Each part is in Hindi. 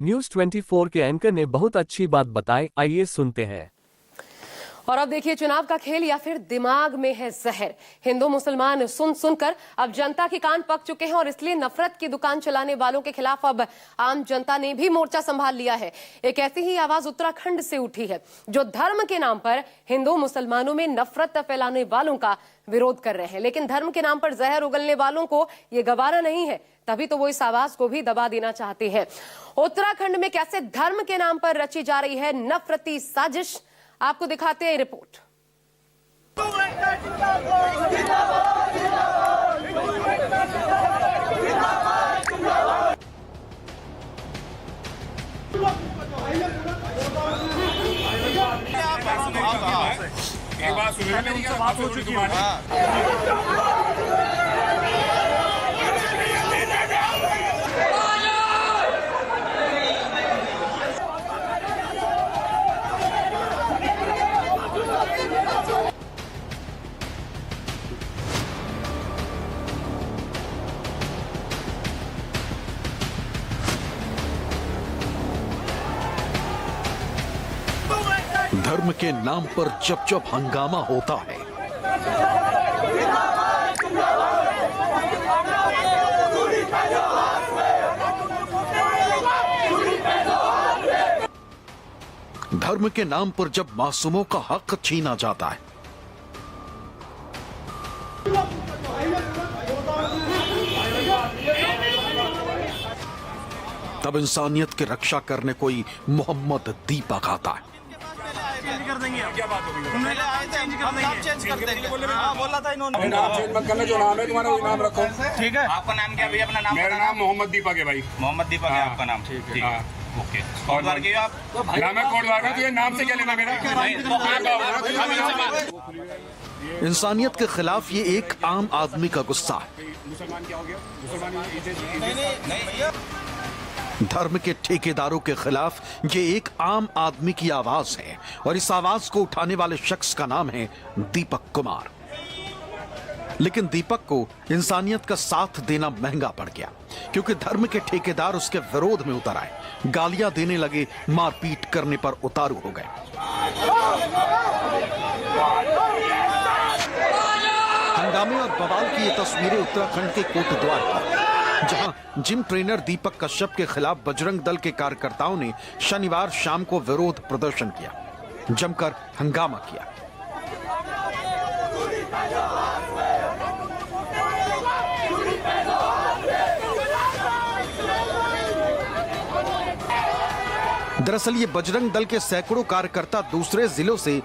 न्यूज 24 के एंकर ने बहुत अच्छी बात बताई, आइए सुनते हैं। और अब देखिए, चुनाव का खेल या फिर दिमाग में है जहर। हिंदू मुसलमान सुन सुनकर अब जनता के कान पक चुके हैं और इसलिए नफरत की दुकान चलाने वालों के खिलाफ अब आम जनता ने भी मोर्चा संभाल लिया है। एक ऐसी ही आवाज उत्तराखंड से उठी है जो धर्म के नाम पर हिंदू मुसलमानों में नफरत फैलाने वालों का विरोध कर रहे हैं। लेकिन धर्म के नाम पर जहर उगलने वालों को ये गवारा नहीं है, तभी तो वो इस आवाज को भी दबा देना चाहते हैं। उत्तराखंड में कैसे धर्म के नाम पर रची जा रही है नफरती साजिश, आपको दिखाते हैं रिपोर्ट। एक बात सुनिए, मेरी बात हो चुकी है। धर्म के नाम पर जब जब हंगामा होता है, धर्म के नाम पर जब मासूमों का हक छीना जाता है, तब इंसानियत की रक्षा करने कोई मोहम्मद दीपक आता है। कर देंगे, क्या बात होगी? चेंज कर देंगे। बोला था इन्होंने। नाम चेंज मत करना, जो नाम है तुम्हारा वही नाम रखो। ठीक है। आपका नाम क्या भैया? अपना नाम। मेरा नाम मोहम्मद दीपक है भाई। मोहम्मद दीपक है आपका नाम? ठीक है। ओके। कोटद्वार के आप? नाम है कोटद्वार का, तो ये नाम से क्या लेना मेरा? इंसानियत के खिलाफ ये एक आम आदमी का गुस्सा है। मुसलमान क्या हो गया? मुसलमान धर्म के ठेकेदारों के खिलाफ ये एक आम आदमी की आवाज है और इस आवाज को उठाने वाले शख्स का नाम है दीपक कुमार। लेकिन दीपक को इंसानियत का साथ देना महंगा पड़ गया, क्योंकि धर्म के ठेकेदार उसके विरोध में उतर आए, गालियां देने लगे, मारपीट करने पर उतारू हो गए। हंगामे और बवाल की ये तस्वीरें उत्तराखंड के कोटद्वार की, जहां जिम ट्रेनर दीपक कश्यप के खिलाफ बजरंग दल के कार्यकर्ताओं ने शनिवार शाम को विरोध प्रदर्शन किया, जमकर हंगामा किया। दरअसल ये बजरंग दल के सैकड़ों कार्यकर्ता दूसरे जिलों से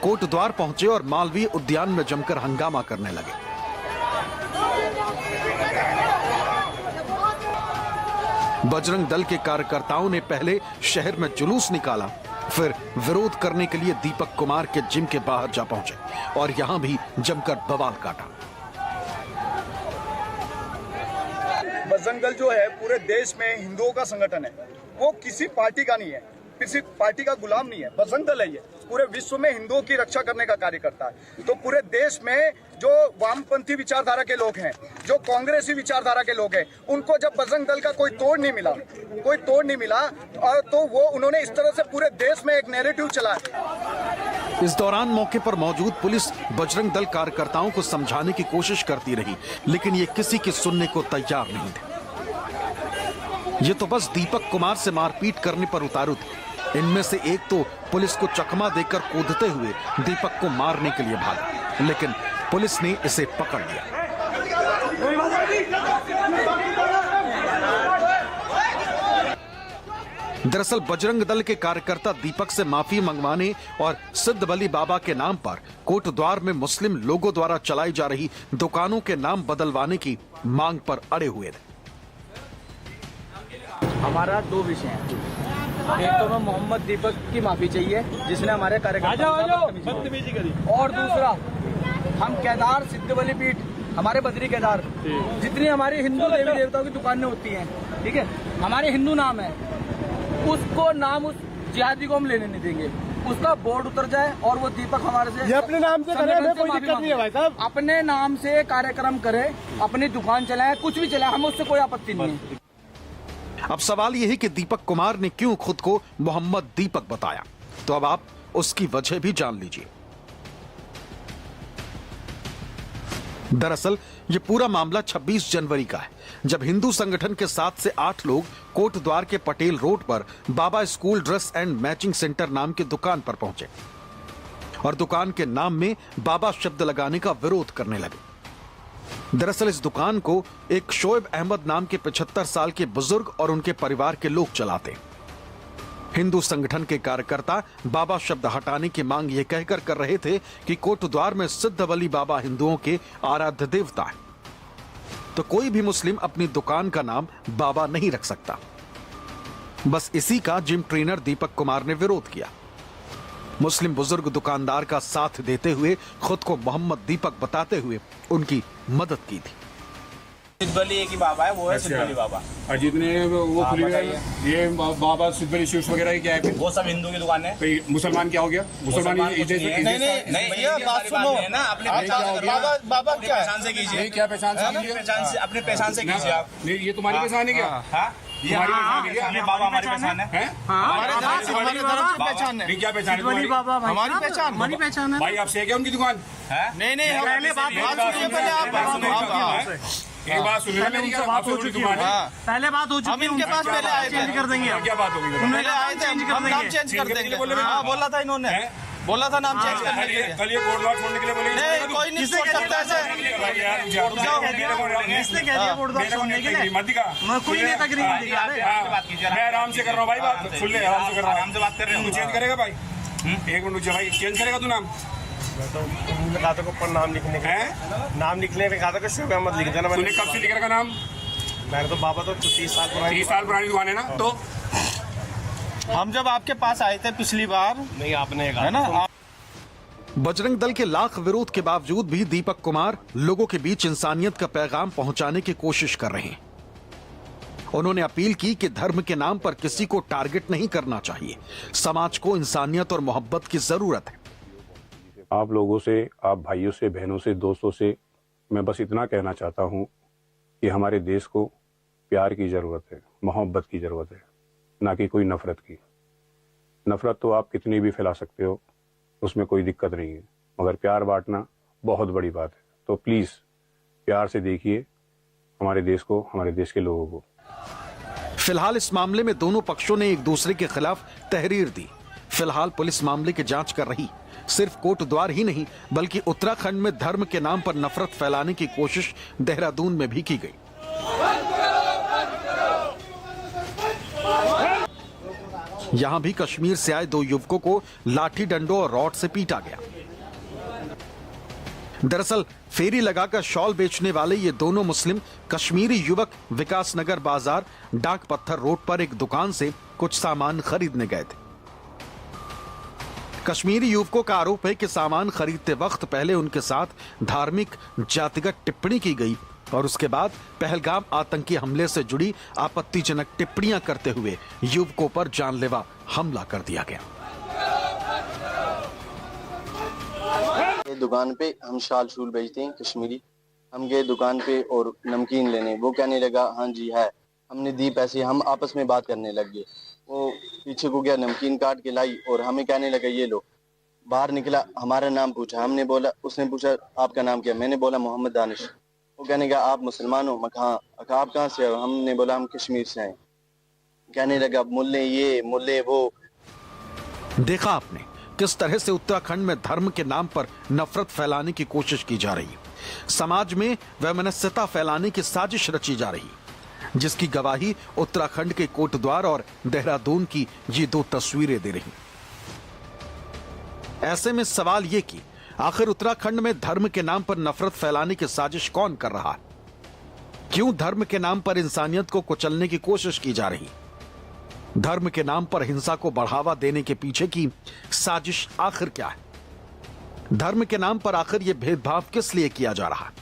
कोटद्वार पहुंचे और मालवीय उद्यान में जमकर हंगामा करने लगे। बजरंग दल के कार्यकर्ताओं ने पहले शहर में जुलूस निकाला, फिर विरोध करने के लिए दीपक कुमार के जिम के बाहर जा पहुंचे और यहां भी जमकर बवाल काटा। बजरंग दल जो है पूरे देश में हिंदुओं का संगठन है, वो किसी पार्टी का नहीं है, किसी पार्टी का गुलाम नहीं है। बजरंग दल है ये पूरे विश्व में हिंदुओं की रक्षा करने का कार्य करता है। तो पूरे देश में जो वामपंथी विचारधारा के लोग हैं, जो कांग्रेसी विचारधारा के लोग हैं, उनको जब बजरंग दल का कोई तोड़ नहीं मिला और तो वो उन्होंने इस तरह से पूरे देश में एक नैरेटिव चलाया। इस दौरान मौके पर मौजूद पुलिस बजरंग दल कार्यकर्ताओं को समझाने की कोशिश करती रही, लेकिन ये किसी की सुनने को तैयार नहीं थे। ये तो बस दीपक कुमार से मारपीट करने पर उतारू थे। इनमें से एक तो पुलिस को चकमा देकर कूदते हुए दीपक को मारने के लिए भागा, लेकिन पुलिस ने इसे पकड़ लिया। दरअसल बजरंग दल के कार्यकर्ता दीपक से माफी मंगवाने और सिद्ध बली बाबा के नाम पर कोटद्वार में मुस्लिम लोगों द्वारा चलाई जा रही दुकानों के नाम बदलवाने की मांग पर अड़े हुए थे। हमारा दो विषय हैं। एक तो हमें मोहम्मद दीपक की माफी चाहिए जिसने हमारे कार्यकर्ताओं को बदतमीजी करी, और दूसरा हम केदार सिद्ध बली पीठ, हमारे बद्री केदार, जितनी हमारी हिंदू देवी देवताओं की दुकानें होती हैं, ठीक है, हमारे हिंदू नाम है, उसको नाम उस जिहादी को हम लेने नहीं देंगे। उसका बोर्ड उतर जाए और वो दीपक हमारे से अपने नाम से करे, हमें कोई दिक्कत नहीं है भाई साहब। अपने नाम से कार्यक्रम करे, अपनी दुकान चलाए, कुछ भी चलाए, हमें उससे कोई आपत्ति नहीं है। अब सवाल यह है कि दीपक कुमार ने क्यों खुद को मोहम्मद दीपक बताया, तो अब आप उसकी वजह भी जान लीजिए। दरअसल यह पूरा मामला 26 जनवरी का है, जब हिंदू संगठन के 7 से 8 लोग कोटद्वार के पटेल रोड पर Baba school dress and matching centre नाम की दुकान पर पहुंचे और दुकान के नाम में बाबा शब्द लगाने का विरोध करने लगे। दरअसल इस दुकान को एक शोएब अहमद नाम के 75 साल के बुजुर्ग और उनके परिवार के लोग चलाते। हिंदू संगठन के कार्यकर्ता बाबा शब्द हटाने की मांग यह कहकर कर रहे थे कि कोटद्वार में सिद्धवली बाबा हिंदुओं के आराध्य देवता है, तो कोई भी मुस्लिम अपनी दुकान का नाम बाबा नहीं रख सकता। बस इसी का जिम ट्रेनर दीपक कुमार ने विरोध किया। मुस्लिम बुजुर्ग दुकानदार का साथ देते हुए खुद को मोहम्मद दीपक बताते हुए उनकी मदद की थी। सिद्धवली एक ही बाबा है, वो है सिद्धवली बाबा। और जितने वो खुली ये बाबा सिद्धवली शिव वगैरह क्या है, वो सब हिंदू की दुकान है। मुसलमान क्या हो गया? मुसलमान नहीं भैया बात सुनो ना, अपने बाबा क्या पहचान से कीजिए। क्या पहचान से? अपने पहचान से कीजिए आप। नहीं, ये तुम्हारी पहचान है क्या? ये बाबा हमारी पहचान है। हमारे धर्म की पहचान है। क्या पहचान है? हमारी पहचान है भाई आपसे क्या उनकी दुकान? नहीं पहले बात एक बात सुनिए, बात हो चुकी है, पहले बात हो चुकी है। हम इनके पास पहले आए थे, चेंज कर देंगे। क्या बात होगी? पहले आए थे, हम नाम चेंज कर देंगे। बोला था इन्होंने, बोला था नाम चेंज करने के लिए। कल ये कोटद्वार छोड़ने के लिए बोले नहीं, कोई नहीं छोड़ सकता ऐसे। किसने कह दिया कोटद्वार छोड़ने के लिए? कोई नेता गिरी दिखा रहे। मैं आराम से कर रहा हूँ भाई, बात सुन ले। आराम से कर रहा हूँ, आराम से बात कर रहे तू चेंज करेगा भाई? एक मिनट रुक भाई, चेंज करेगा तू नाम? कहा था ऊपर नाम लिखने का, नाम लिखने में कहा था कि शोएब अहमद लिख देना। तूने कब से लिख रखा नाम? मैंने तो बाबा तो 30 साल पुरानी दुकान है ना। तो हम जब आपके पास आए थे पिछली बार, नहीं आपने कहा है ना, बजरंग दल के लाख विरोध के बावजूद भी दीपक कुमार लोगों के बीच इंसानियत का पैगाम पहुंचाने की कोशिश कर रहे हैं। उन्होंने अपील की कि धर्म के नाम पर किसी को टारगेट नहीं करना चाहिए। समाज को इंसानियत और मोहब्बत की जरूरत है। आप लोगों से, आप भाइयों से, बहनों से, दोस्तों से मैं बस इतना कहना चाहता हूं कि हमारे देश को प्यार की ज़रूरत है, मोहब्बत की ज़रूरत है, ना कि कोई नफ़रत की। नफ़रत तो आप कितनी भी फैला सकते हो, उसमें कोई दिक्कत नहीं है, मगर प्यार बांटना बहुत बड़ी बात है। तो प्लीज़ प्यार से देखिए हमारे देश को, हमारे देश के लोगों को। फिलहाल इस मामले में दोनों पक्षों ने एक दूसरे के खिलाफ तहरीर दी। फिलहाल पुलिस मामले की जांच कर रही। सिर्फ कोटद्वार ही नहीं बल्कि उत्तराखंड में धर्म के नाम पर नफरत फैलाने की कोशिश देहरादून में भी की गई। यहां भी कश्मीर से आए 2 युवकों को लाठी डंडों और रॉड से पीटा गया। दरअसल फेरी लगाकर शॉल बेचने वाले ये दोनों मुस्लिम कश्मीरी युवक विकासनगर बाजार डाक पत्थर रोड पर एक दुकान से कुछ सामान खरीदने गए थे। कश्मीरी युवकों का आरोप है कि सामान खरीदते वक्त पहले उनके साथ धार्मिक जातिगत टिप्पणी की गई और उसके बाद पहलगाम आतंकी हमले से जुड़ी आपत्तिजनक टिप्पणियां करते हुए युवकों पर जानलेवा हमला कर दिया गया। दुकान पे हम शाल शूल बेचते हैं कश्मीरी। हम गए दुकान पे और नमकीन लेने, वो कहने लगा हाँ जी है। हमने दी पैसे, हम आपस में बात करने लग गए। वो पीछे को गया, नमकीन काट के लाई और हमें कहने लगा ये लो। बाहर निकला, हमारा नाम पूछा, हमने बोला, उसने पूछा आपका नाम क्या? मैंने बोला मोहम्मद दानिश। वो कहने लगा आप मुसलमान हो? मैं कहा आप कहाँ से हो? हमने बोला हम कश्मीर से हैं। कहने लगा मुल्ले ये मुल्ले वो। देखा आपने किस तरह से उत्तराखंड में धर्म के नाम पर नफरत फैलाने की कोशिश की जा रही है। समाज में वैमनस्यता फैलाने की साजिश रची जा रही, जिसकी गवाही उत्तराखंड के कोटद्वार और देहरादून की ये 2 तस्वीरें दे रही। ऐसे में सवाल ये कि आखिर उत्तराखंड में धर्म के नाम पर नफरत फैलाने की साजिश कौन कर रहा है? क्यों धर्म के नाम पर इंसानियत को कुचलने की कोशिश की जा रही? धर्म के नाम पर हिंसा को बढ़ावा देने के पीछे की साजिश आखिर क्या है? धर्म के नाम पर आखिर यह भेदभाव किस लिए किया जा रहा है?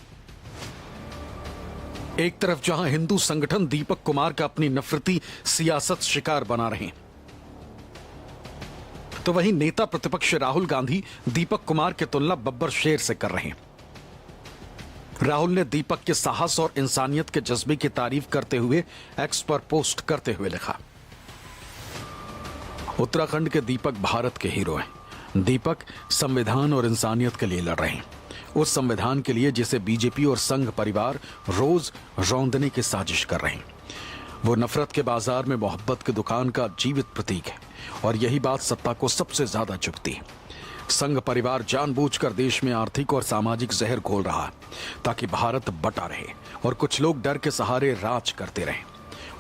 एक तरफ जहां हिंदू संगठन दीपक कुमार का अपनी नफरती सियासत शिकार बना रहे हैं, तो वहीं नेता प्रतिपक्ष राहुल गांधी दीपक कुमार की तुलना बब्बर शेर से कर रहे हैं। राहुल ने दीपक के साहस और इंसानियत के जज्बे की तारीफ करते हुए एक्स पर पोस्ट करते हुए लिखा, उत्तराखंड के दीपक भारत के हीरो हैं। दीपक संविधान और इंसानियत के लिए लड़ रहे हैं, उस संविधान के लिए जिसे बीजेपी और संघ परिवार रोज रौंदने की साजिश कर रहे हैं। वो नफरत के बाजार में मोहब्बत की दुकान का जीवित प्रतीक है और यही बात सत्ता को सबसे ज्यादा चुभती है। संघ परिवार जानबूझकर देश में आर्थिक और सामाजिक जहर घोल रहा है ताकि भारत बटा रहे और कुछ लोग डर के सहारे राज करते रहें।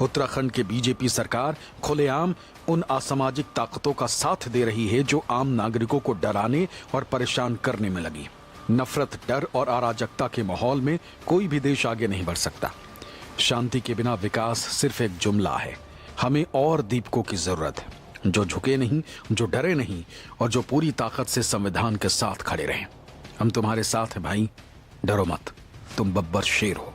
उत्तराखंड की बीजेपी सरकार खुलेआम उन असामाजिक ताकतों का साथ दे रही है जो आम नागरिकों को डराने और परेशान करने में लगी। नफरत, डर और अराजकता के माहौल में कोई भी देश आगे नहीं बढ़ सकता। शांति के बिना विकास सिर्फ एक जुमला है। हमें और दीपकों की जरूरत है, जो झुके नहीं, जो डरे नहीं और जो पूरी ताकत से संविधान के साथ खड़े रहें। हम तुम्हारे साथ हैं भाई, डरो मत, तुम बब्बर शेर हो।